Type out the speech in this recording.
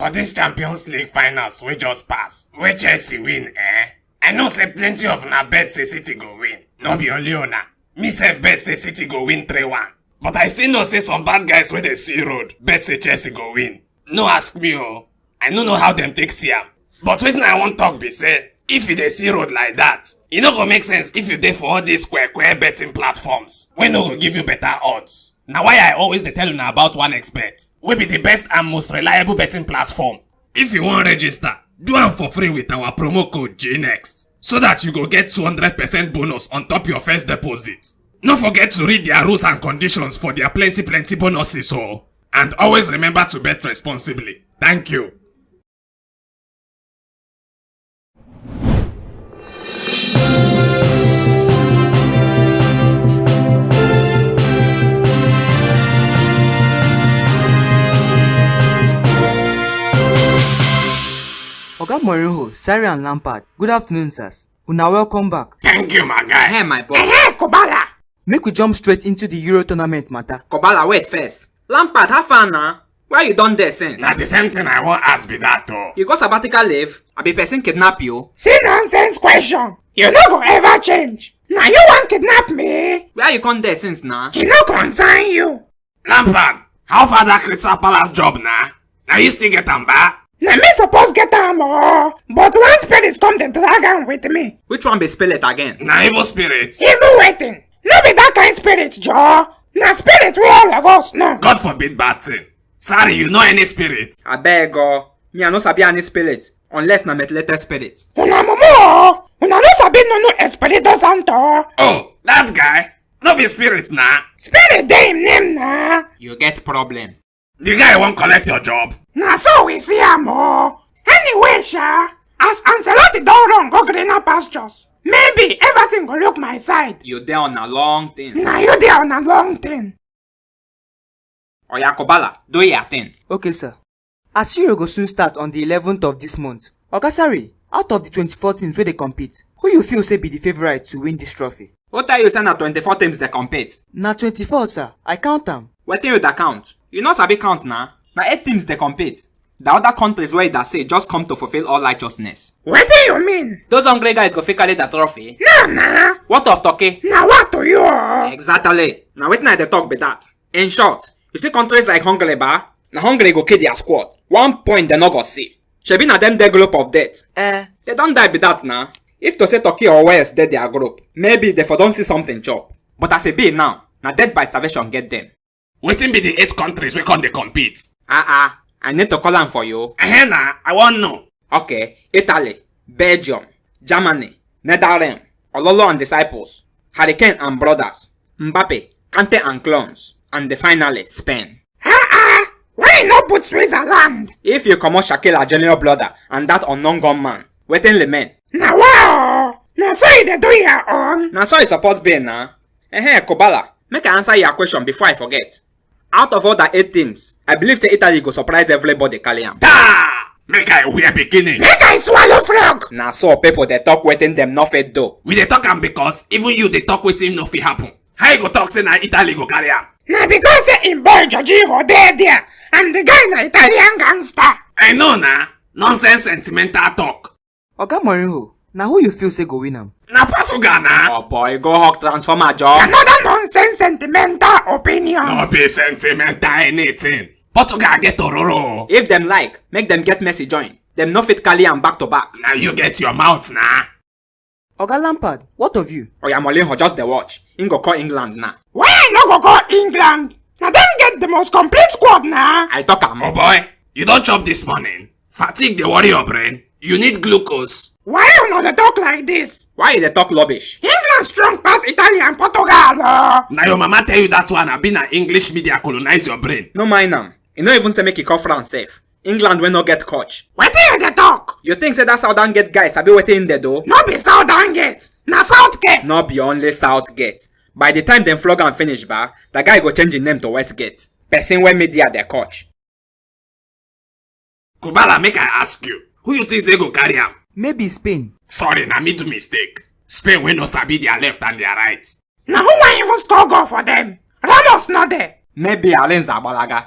For this Champions League finals we just pass, wey Chelsea win I know say plenty of una bet say City go win. No be only una. Me sef bet say City go win 3-1. But I still know say some bad guys wey dey see road bet say Chelsea go win. No ask me I no know how dem take see am. But wetin I wan talk be say, if you dey see road like that, e no go make sense if you dey for all these square betting platforms wey no go give you better odds. Na why I always dey tell una about OneXBet, wey be the best and most reliable betting platform. If you wan register, do am for free with our promo code JNEXT, so that you go get 200% bonus on top your first deposit. No forget to read their rules and conditions for their plenty bonuses and always remember to bet responsibly. Thank you. Oga Mourinho, Sarri and Lampard, good afternoon, sirs. Una welcome back. Thank you, my guy. Hey, my boy. Kobala. Make we jump straight into the Euro tournament matter. Kobala, wait first. Lampard, have fun now. Why you done there since? Na the same thing I wan ask be that You go sabbatical leave? I be person kidnap you? See nonsense question. You no go ever change. Now you want kidnap me? Where you come there since now? It no concern you. Lampard, how far that Crystal Palace job now? Now you still get am back? Na me suppose get am but one spirit come the dragon with me. Which one be spell it again? Na evil spirits. Evil waiting. No be that kind spirit, Joe. Na spirit we all of us know. God forbid bad thing. Sorry, you know any spirit? I beg me I no sabi any spirit, unless na methylated spirit. Una momo, una no sabi no Espirito Santo. Oh, that guy? No be spirit nah. Spirit dey him name na. You get problem. The guy won't collect your job. Na so we see am Anyway, sha, as Ancelotti don run go greener pastures, maybe everything go look my side. You there on a long thing. Na you there on a long thing. Oya Kobala, do your thing. Okay, sir. As Euro go soon start on the 11th of this month. Oga Sarri, out of the 24 teams where they compete, who you feel say be the favorite to win this trophy? Who tell you say na 24 teams they compete? Na 24, sir. I count them. Wetin you da count? You not sabi count na? Na 8 teams they compete. The other countries where that say just come to fulfill all righteousness. What do you mean? Those hungry guys go fit carry the trophy. Nah. What of Turkey? Now what to you? Exactly. Now wetin I dey talk be that. In short, you see countries like Hungary ba? Na Hungary go kill their squad. 1 point they no go see. Shebi na them their group of death. They don't die be that na. If to say Turkey or Wales dead their group, maybe they for don't see something chop. But as a be now, na death by starvation get them. Wetin be the 8 countries we come they compete? I need to call am for you. Nah, I want know. Okay, Italy, Belgium, Germany, Netherlands, Ololo and Disciples, Hurricane and Brothers, Mbappe, Kante and Clones, and the finally Spain. Why you not put Switzerland? If you come out Shakila Junior Brother and that unknown gunman, waiting remain. Now wow! Now so you dey do your own? Now so it's supposed to be na. Kobala, make I answer your question before I forget. Out of all the 8 teams, I believe the Italy go surprise everybody carry am. Make I wear beginning. Make I swallow frog. Now so people they talk waiting them no fit do. We dey talk am because even you dey talk wetin no fit happen. How you go talk say na Italy go carry am? Na because say in boy Jorginho there and the guy na Italian gangster. I know na. Nonsense sentimental talk. Oga Mourinho, now who you feel say go win am? Na Portugal na. Oh boy, go hawk transformer job. Another nonsense sentimental opinion. No be sentimental anything. Portugal get Tororo. If them like, make them get Messi join. Them no fit carry am back to back. Now you get your mouth na. Oga Lampard, what of you? Oya Mourinho just the watch. He go call England now. Why I no go England? Now them get the most complete squad now. I talk am. Oh boy, you don't chop this morning. Fatigue dey worry your brain. You need glucose. Why you not dey talk like this? Why they talk rubbish? England strong pass Italy and Portugal. Now your mama tell you that one have been an English media colonize your brain. No mind am. You no even say make it call France safe. England will not get coach. What do you dey talk? You think say that Southgate guys be waiting in there though? No be Southgate. Na Southgate. No be only Southgate. By the time them flog and finish ba, the guy go change his name to Westgate. Person when media their coach. Kubala, make I ask you, who you think they go carry am? Maybe Spain. Sorry, na me do mistake. Spain will no sabi their left and their right. Now who want even score goal for them? Ramos not there. Maybe Alenza Balaga.